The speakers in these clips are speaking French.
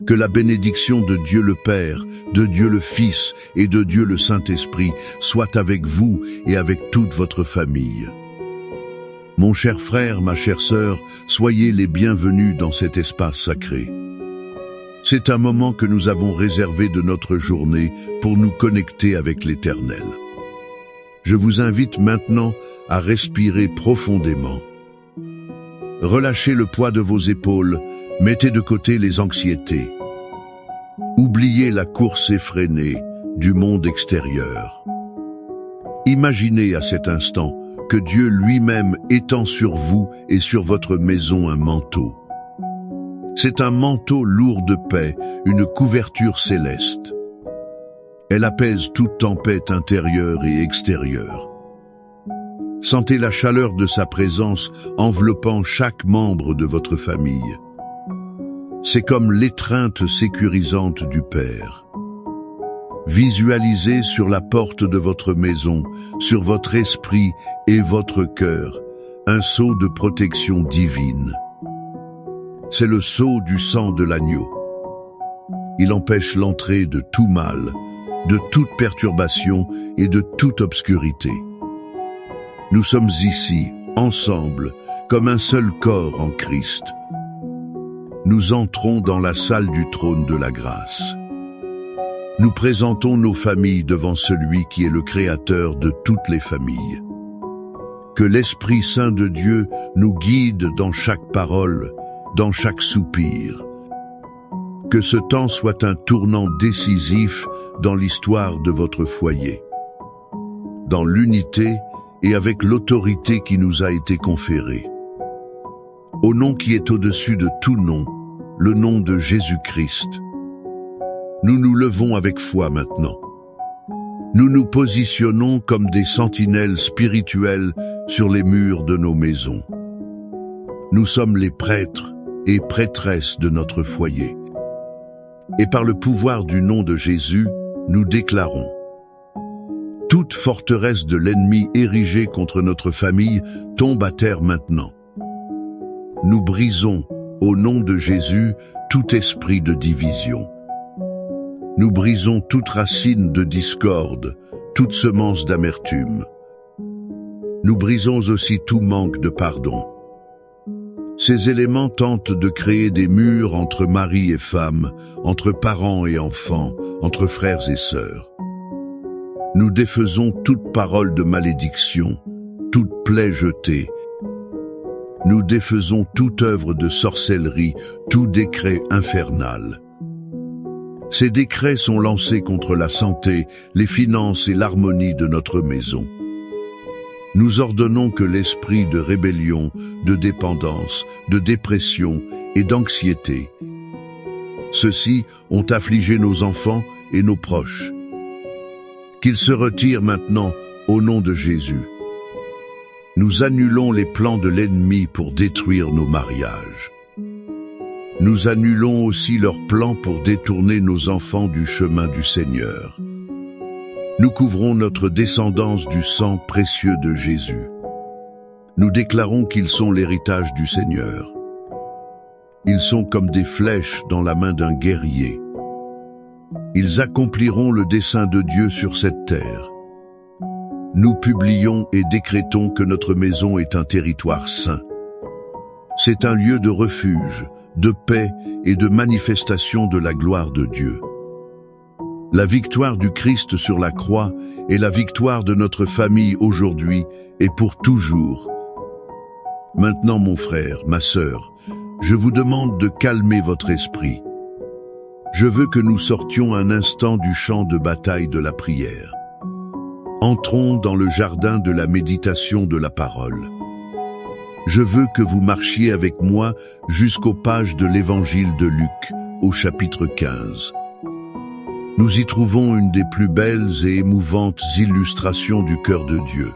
Que la bénédiction de Dieu le Père, de Dieu le Fils et de Dieu le Saint-Esprit soit avec vous et avec toute votre famille. Mon cher frère, ma chère sœur, soyez les bienvenus dans cet espace sacré. C'est un moment que nous avons réservé de notre journée pour nous connecter avec l'Éternel. Je vous invite maintenant à respirer profondément. Relâchez le poids de vos épaules, mettez de côté les anxiétés. Oubliez la course effrénée du monde extérieur. Imaginez à cet instant que Dieu lui-même étend sur vous et sur votre maison un manteau. C'est un manteau lourd de paix, une couverture céleste. Elle apaise toute tempête intérieure et extérieure. Sentez la chaleur de sa présence enveloppant chaque membre de votre famille. C'est comme l'étreinte sécurisante du Père. Visualisez sur la porte de votre maison, sur votre esprit et votre cœur, un sceau de protection divine. C'est le sceau du sang de l'agneau. Il empêche l'entrée de tout mal, de toute perturbation et de toute obscurité. Nous sommes ici, ensemble, comme un seul corps en Christ. Nous entrons dans la salle du trône de la grâce. Nous présentons nos familles devant celui qui est le Créateur de toutes les familles. Que l'Esprit Saint de Dieu nous guide dans chaque parole, dans chaque soupir. Que ce temps soit un tournant décisif dans l'histoire de votre foyer. Dans l'unité et avec l'autorité qui nous a été conférée. Au nom qui est au-dessus de tout nom, le nom de Jésus-Christ. Nous nous levons avec foi maintenant. Nous nous positionnons comme des sentinelles spirituelles sur les murs de nos maisons. Nous sommes les prêtres et prêtresses de notre foyer. Et par le pouvoir du nom de Jésus, nous déclarons: toute forteresse de l'ennemi érigée contre notre famille tombe à terre maintenant. Nous brisons, au nom de Jésus, tout esprit de division. Nous brisons toute racine de discorde, toute semence d'amertume. Nous brisons aussi tout manque de pardon. Ces éléments tentent de créer des murs entre mari et femme, entre parents et enfants, entre frères et sœurs. Nous défaisons toute parole de malédiction, toute plaie jetée. Nous défaisons toute œuvre de sorcellerie, tout décret infernal. Ces décrets sont lancés contre la santé, les finances et l'harmonie de notre maison. Nous ordonnons que l'esprit de rébellion, de dépendance, de dépression et d'anxiété, ceux-ci ont affligé nos enfants et nos proches. Qu'ils se retirent maintenant au nom de Jésus. Nous annulons les plans de l'ennemi pour détruire nos mariages. Nous annulons aussi leurs plans pour détourner nos enfants du chemin du Seigneur. Nous couvrons notre descendance du sang précieux de Jésus. Nous déclarons qu'ils sont l'héritage du Seigneur. Ils sont comme des flèches dans la main d'un guerrier. Ils accompliront le dessein de Dieu sur cette terre. Nous publions et décrétons que notre maison est un territoire saint. C'est un lieu de refuge, de paix et de manifestation de la gloire de Dieu. La victoire du Christ sur la croix est la victoire de notre famille aujourd'hui et pour toujours. Maintenant, mon frère, ma sœur, je vous demande de calmer votre esprit. Je veux que nous sortions un instant du champ de bataille de la prière. Entrons dans le jardin de la méditation de la parole. Je veux que vous marchiez avec moi jusqu'aux pages de l'évangile de Luc, au chapitre 15. Nous y trouvons une des plus belles et émouvantes illustrations du cœur de Dieu.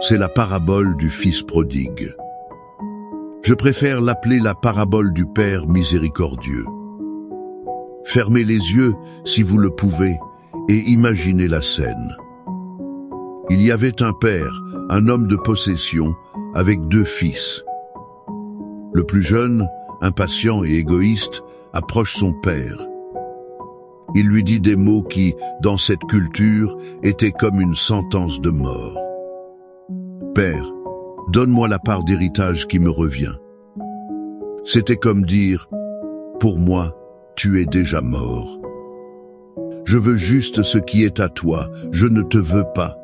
C'est la parabole du Fils prodigue. Je préfère l'appeler la parabole du Père miséricordieux. Fermez les yeux, si vous le pouvez, et imaginez la scène. Il y avait un père, un homme de possession, avec 2 fils. Le plus jeune, impatient et égoïste, approche son père. Il lui dit des mots qui, dans cette culture, étaient comme une sentence de mort. « Père, donne-moi la part d'héritage qui me revient. » C'était comme dire « Pour moi, tu es déjà mort. Je veux juste ce qui est à toi, je ne te veux pas. »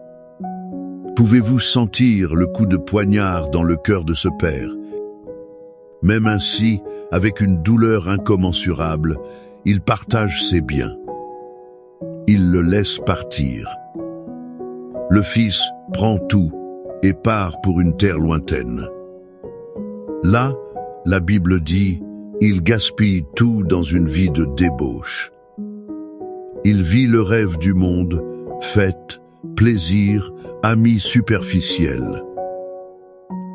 Pouvez-vous sentir le coup de poignard dans le cœur de ce père? Même ainsi, avec une douleur incommensurable, il partage ses biens. Il le laisse partir. Le fils prend tout et part pour une terre lointaine. Là, la Bible dit, il gaspille tout dans une vie de débauche. Il vit le rêve du monde, fêtes, plaisirs, amis superficiels.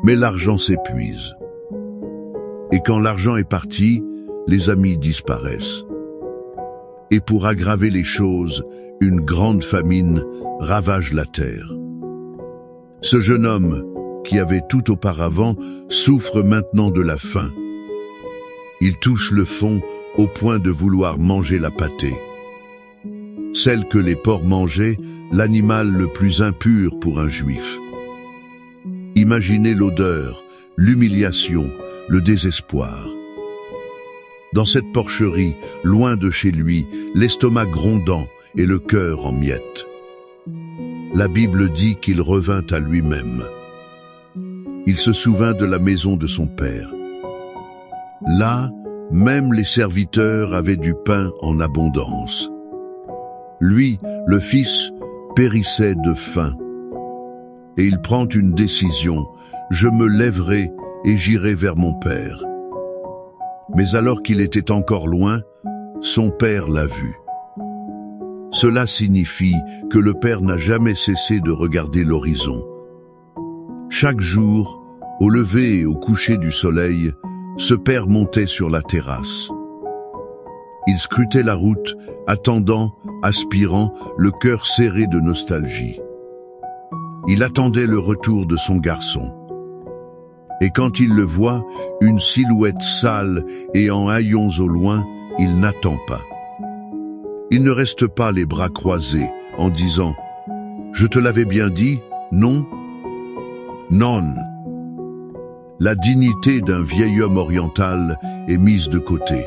Mais l'argent s'épuise. Et quand l'argent est parti, les amis disparaissent. Et pour aggraver les choses, une grande famine ravage la terre. Ce jeune homme, qui avait tout auparavant, souffre maintenant de la faim. Il touche le fond au point de vouloir manger la pâtée. Celle que les porcs mangeaient, l'animal le plus impur pour un juif. Imaginez l'odeur, l'humiliation, le désespoir. Dans cette porcherie, loin de chez lui, l'estomac grondant et le cœur en miettes. La Bible dit qu'il revint à lui-même. Il se souvint de la maison de son père. Là, même les serviteurs avaient du pain en abondance. Lui, le fils, périssait de faim. Et il prend une décision, je me lèverai et j'irai vers mon père. Mais alors qu'il était encore loin, son père l'a vu. Cela signifie que le père n'a jamais cessé de regarder l'horizon. Chaque jour, au lever et au coucher du soleil, ce père montait sur la terrasse. Il scrutait la route, attendant, aspirant, le cœur serré de nostalgie. Il attendait le retour de son garçon. Et quand il le voit, une silhouette sale et en haillons au loin, il n'attend pas. Il ne reste pas les bras croisés en disant « Je te l'avais bien dit, non ?» Non. La dignité d'un vieil homme oriental est mise de côté.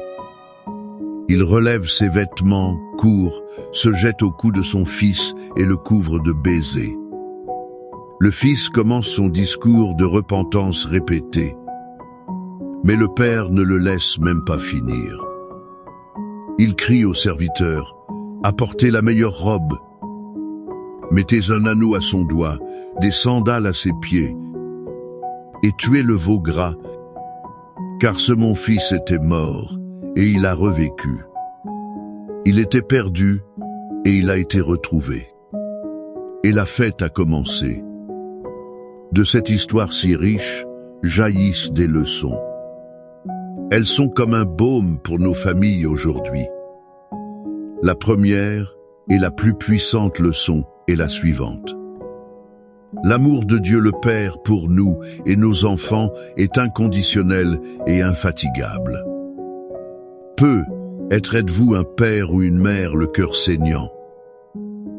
Il relève ses vêtements, court, se jette au cou de son fils et le couvre de baisers. Le fils commence son discours de repentance répété. Mais le père ne le laisse même pas finir. Il crie au serviteur, « Apportez la meilleure robe. Mettez un anneau à son doigt, des sandales à ses pieds, et tuez le veau gras, car ce mon fils était mort, et il a revécu. Il était perdu, et il a été retrouvé. » Et la fête a commencé. De cette histoire si riche, jaillissent des leçons. Elles sont comme un baume pour nos familles aujourd'hui. La première et la plus puissante leçon est la suivante. L'amour de Dieu le Père pour nous et nos enfants est inconditionnel et infatigable. Peu êtes-vous un père ou une mère le cœur saignant.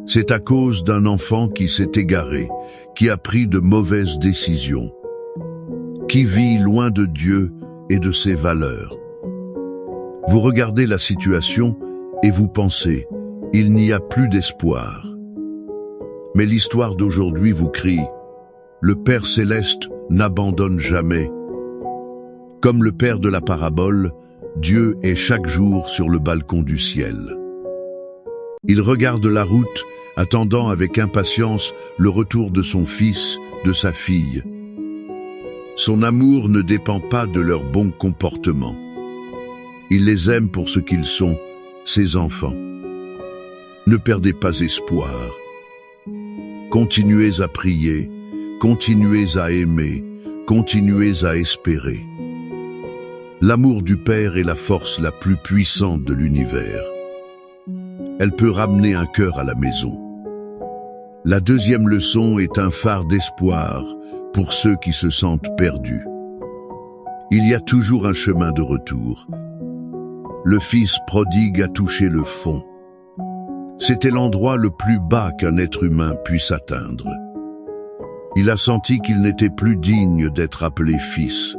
C'est à cause d'un enfant qui s'est égaré, qui a pris de mauvaises décisions, qui vit loin de Dieu et de ses valeurs. Vous regardez la situation et vous pensez, il n'y a plus d'espoir. Mais l'histoire d'aujourd'hui vous crie, le Père Céleste n'abandonne jamais. Comme le Père de la parabole, Dieu est chaque jour sur le balcon du ciel. Il regarde la route, attendant avec impatience le retour de son fils, de sa fille. Son amour ne dépend pas de leur bon comportement. Il les aime pour ce qu'ils sont, ses enfants. Ne perdez pas espoir. Continuez à prier, continuez à aimer, continuez à espérer. L'amour du Père est la force la plus puissante de l'univers. Elle peut ramener un cœur à la maison. La deuxième leçon est un phare d'espoir pour ceux qui se sentent perdus. Il y a toujours un chemin de retour. le fils prodigue a touché le fond. C'était l'endroit le plus bas qu'un être humain puisse atteindre. Il a senti qu'il n'était plus digne d'être appelé fils.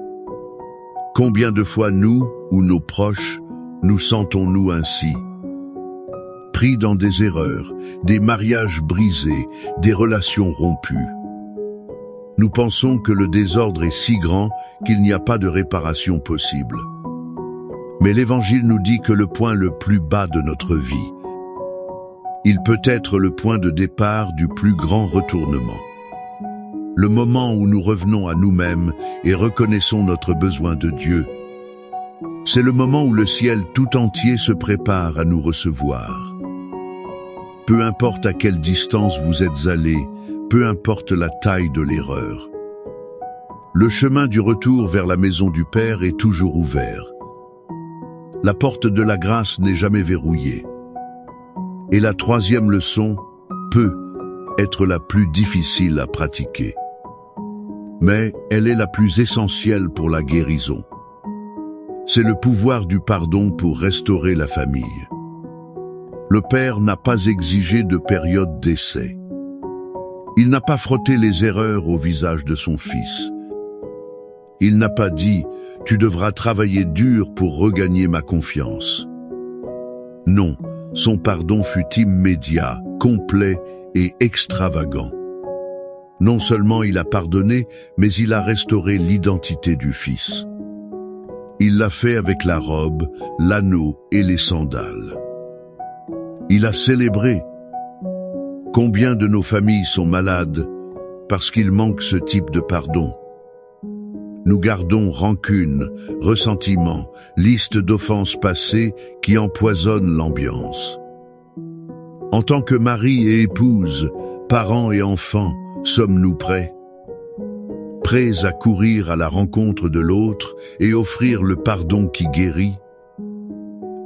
Combien de fois nous, ou nos proches, nous sentons-nous ainsi? Pris dans des erreurs, des mariages brisés, des relations rompues. Nous pensons que le désordre est si grand qu'il n'y a pas de réparation possible. Mais l'Évangile nous dit que le point le plus bas de notre vie, il peut être le point de départ du plus grand retournement. Le moment où nous revenons à nous-mêmes et reconnaissons notre besoin de Dieu. C'est le moment où le ciel tout entier se prépare à nous recevoir. Peu importe à quelle distance vous êtes allés, peu importe la taille de l'erreur. Le chemin du retour vers la maison du Père est toujours ouvert. La porte de la grâce n'est jamais verrouillée. Et la troisième leçon peut être la plus difficile à pratiquer. Mais elle est la plus essentielle pour la guérison. C'est le pouvoir du pardon pour restaurer la famille. Le Père n'a pas exigé de période d'essai. Il n'a pas frotté les erreurs au visage de son Fils. Il n'a pas dit « Tu devras travailler dur pour regagner ma confiance ». Non, son pardon fut immédiat, complet et extravagant. Non seulement il a pardonné, mais il a restauré l'identité du Fils. Il l'a fait avec la robe, l'anneau et les sandales. Il a célébré. Combien de nos familles sont malades parce qu'il manque ce type de pardon? Nous gardons rancune, ressentiment, liste d'offenses passées qui empoisonnent l'ambiance. En tant que mari et épouse, parents et enfants, sommes-nous prêts? Prêts à courir à la rencontre de l'autre et offrir le pardon qui guérit?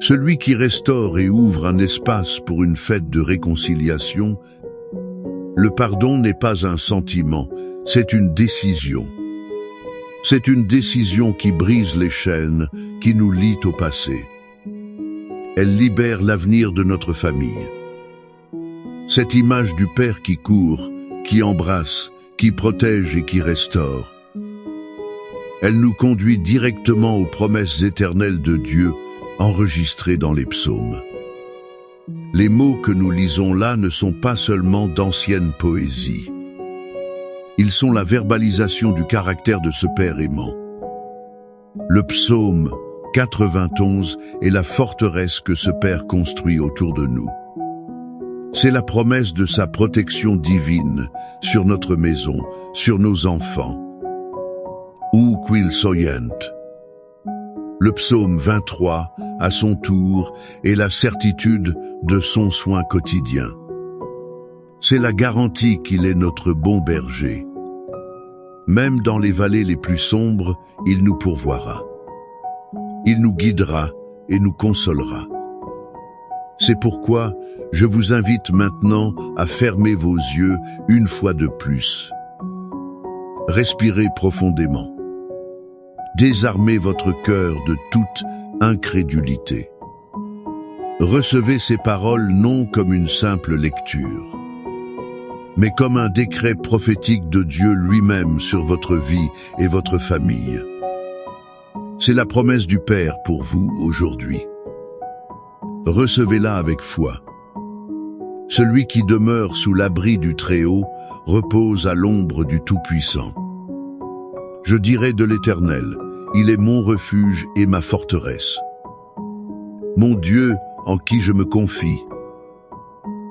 Celui qui restaure et ouvre un espace pour une fête de réconciliation. Le pardon n'est pas un sentiment, c'est une décision. C'est une décision qui brise les chaînes, qui nous lient au passé. Elle libère l'avenir de notre famille. Cette image du Père qui court, qui embrasse, qui protège et qui restaure. Elle nous conduit directement aux promesses éternelles de Dieu, enregistrées dans les psaumes. Les mots que nous lisons là ne sont pas seulement d'anciennes poésies. Ils sont la verbalisation du caractère de ce Père aimant. Le psaume 91 est la forteresse que ce Père construit autour de nous. C'est la promesse de sa protection divine sur notre maison, sur nos enfants. Où qu'ils soient. Le psaume 23, à son tour, est la certitude de son soin quotidien. C'est la garantie qu'il est notre bon berger. Même dans les vallées les plus sombres, il nous pourvoira. Il nous guidera et nous consolera. C'est pourquoi je vous invite maintenant à fermer vos yeux une fois de plus. Respirez profondément. Désarmez votre cœur de toute incrédulité. Recevez ces paroles non comme une simple lecture, mais comme un décret prophétique de Dieu lui-même sur votre vie et votre famille. C'est la promesse du Père pour vous aujourd'hui. Recevez-la avec foi. Celui qui demeure sous l'abri du Très-Haut repose à l'ombre du Tout-Puissant. Je dirai de l'Éternel, il est mon refuge et ma forteresse. Mon Dieu en qui je me confie.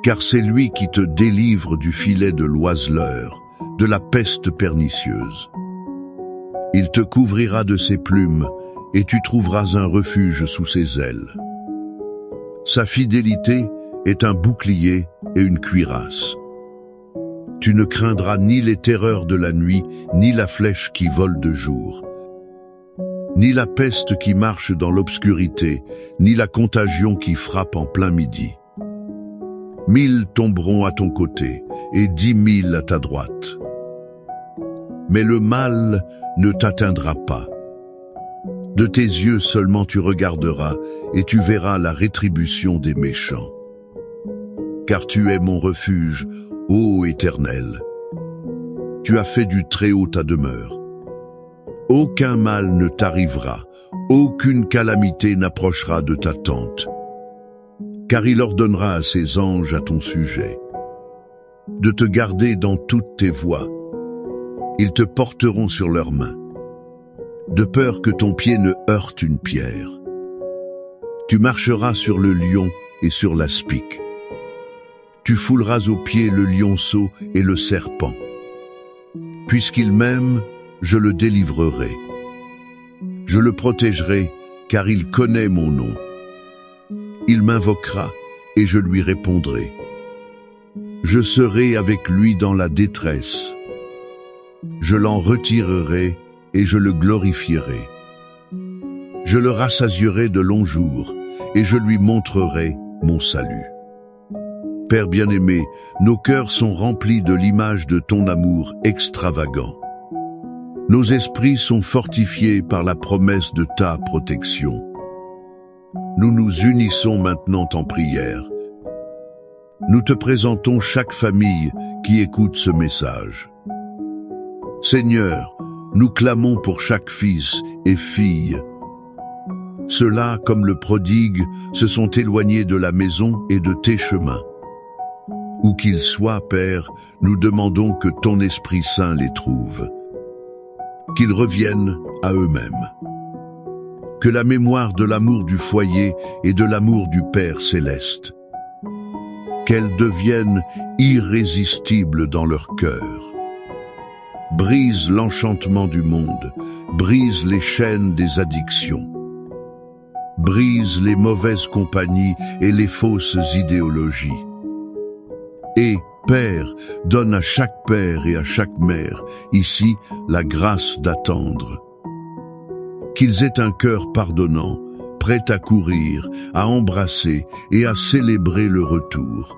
Car c'est lui qui te délivre du filet de l'oiseleur, de la peste pernicieuse. Il te couvrira de ses plumes, et tu trouveras un refuge sous ses ailes. Sa fidélité est un bouclier et une cuirasse. Tu ne craindras ni les terreurs de la nuit, ni la flèche qui vole de jour, ni la peste qui marche dans l'obscurité, ni la contagion qui frappe en plein midi. 1000 tomberont à ton côté, et 10 000 à ta droite. Mais le mal ne t'atteindra pas. De tes yeux seulement tu regarderas, et tu verras la rétribution des méchants. Car tu es mon refuge, ô Éternel. Tu as fait du Très-Haut ta demeure. Aucun mal ne t'arrivera, aucune calamité n'approchera de ta tente. Car il ordonnera à ses anges à ton sujet de te garder dans toutes tes voies. Ils te porteront sur leurs mains, de peur que ton pied ne heurte une pierre. Tu marcheras sur le lion et sur l'aspic. Tu fouleras aux pieds le lionceau et le serpent. Puisqu'il m'aime, je le délivrerai. Je le protégerai, car il connaît mon nom. Il m'invoquera, et je lui répondrai. Je serai avec lui dans la détresse. Je l'en retirerai, et je le glorifierai. Je le rassasierai de longs jours, et je lui montrerai mon salut. Père bien-aimé, nos cœurs sont remplis de l'image de ton amour extravagant. Nos esprits sont fortifiés par la promesse de ta protection. Nous nous unissons maintenant en prière. Nous te présentons chaque famille qui écoute ce message. Seigneur, nous clamons pour chaque fils et fille. Ceux-là, comme le prodigue, se sont éloignés de la maison et de tes chemins. Où qu'ils soient, Père, nous demandons que ton Esprit Saint les trouve. Qu'ils reviennent à eux-mêmes. Que la mémoire de l'amour du foyer et de l'amour du Père céleste, qu'elles deviennent irrésistibles dans leur cœur. Brise l'enchantement du monde, brise les chaînes des addictions. Brise les mauvaises compagnies et les fausses idéologies. Et, Père, donne à chaque père et à chaque mère, ici, la grâce d'attendre. Qu'ils aient un cœur pardonnant, prêt à courir, à embrasser et à célébrer le retour.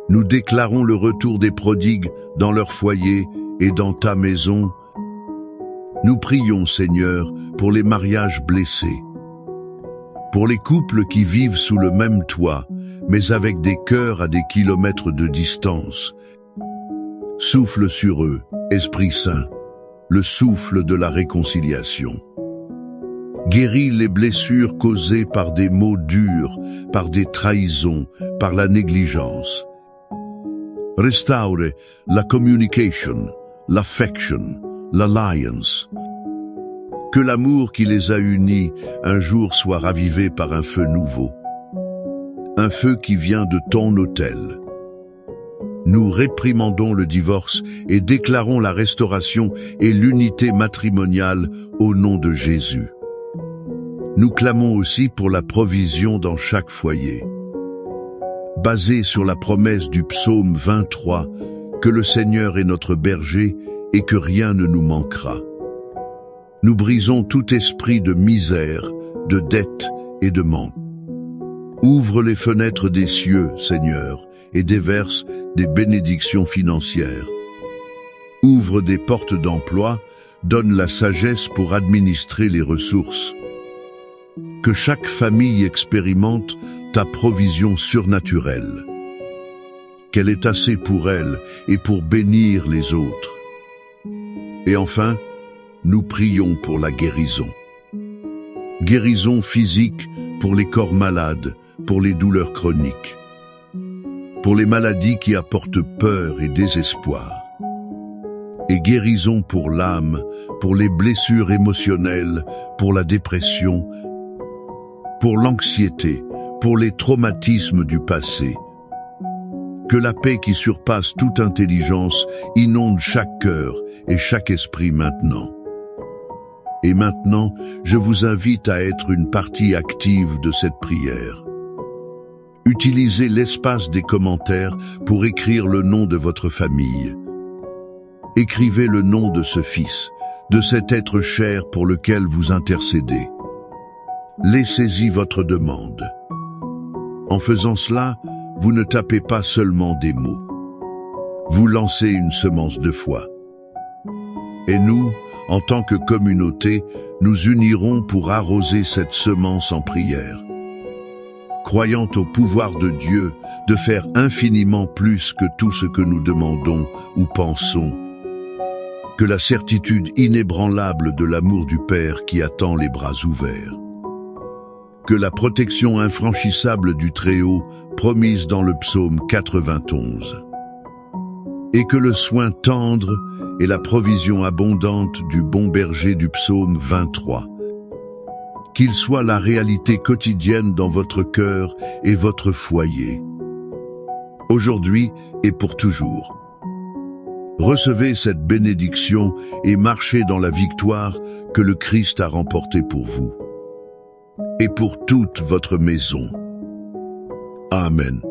Nous déclarons le retour des prodigues dans leur foyer et dans ta maison. Nous prions, Seigneur, pour les mariages blessés, pour les couples qui vivent sous le même toit, mais avec des cœurs à des kilomètres de distance. Souffle sur eux, Esprit Saint, le souffle de la réconciliation. Guéris les blessures causées par des mots durs, par des trahisons, par la négligence. Restaure la communication, l'affection, l'alliance. Que l'amour qui les a unis un jour soit ravivé par un feu nouveau. Un feu qui vient de ton autel. Nous réprimandons le divorce et déclarons la restauration et l'unité matrimoniale au nom de Jésus. Nous clamons aussi pour la provision dans chaque foyer. Basé sur la promesse du psaume 23, que le Seigneur est notre berger et que rien ne nous manquera. Nous brisons tout esprit de misère, de dette et de manque. Ouvre les fenêtres des cieux, Seigneur, et déverse des bénédictions financières. Ouvre des portes d'emploi, donne la sagesse pour administrer les ressources. Que chaque famille expérimente ta provision surnaturelle. Qu'elle est assez pour elle et pour bénir les autres. Et enfin, nous prions pour la guérison. Guérison physique pour les corps malades, pour les douleurs chroniques, pour les maladies qui apportent peur et désespoir. Et guérison pour l'âme, pour les blessures émotionnelles, pour la dépression, pour l'anxiété, pour les traumatismes du passé. Que la paix qui surpasse toute intelligence inonde chaque cœur et chaque esprit maintenant. Et maintenant, je vous invite à être une partie active de cette prière. Utilisez l'espace des commentaires pour écrire le nom de votre famille. Écrivez le nom de ce fils, de cet être cher pour lequel vous intercédez. Laissez-y votre demande. En faisant cela, vous ne tapez pas seulement des mots. Vous lancez une semence de foi. Et nous, en tant que communauté, nous unirons pour arroser cette semence en prière. Croyant au pouvoir de Dieu de faire infiniment plus que tout ce que nous demandons ou pensons, que la certitude inébranlable de l'amour du Père qui attend les bras ouverts, que la protection infranchissable du Très-Haut promise dans le psaume 91, et que le soin tendre et la provision abondante du bon berger du psaume 23, qu'il soit la réalité quotidienne dans votre cœur et votre foyer, aujourd'hui et pour toujours. Recevez cette bénédiction et marchez dans la victoire que le Christ a remportée pour vous et pour toute votre maison. Amen.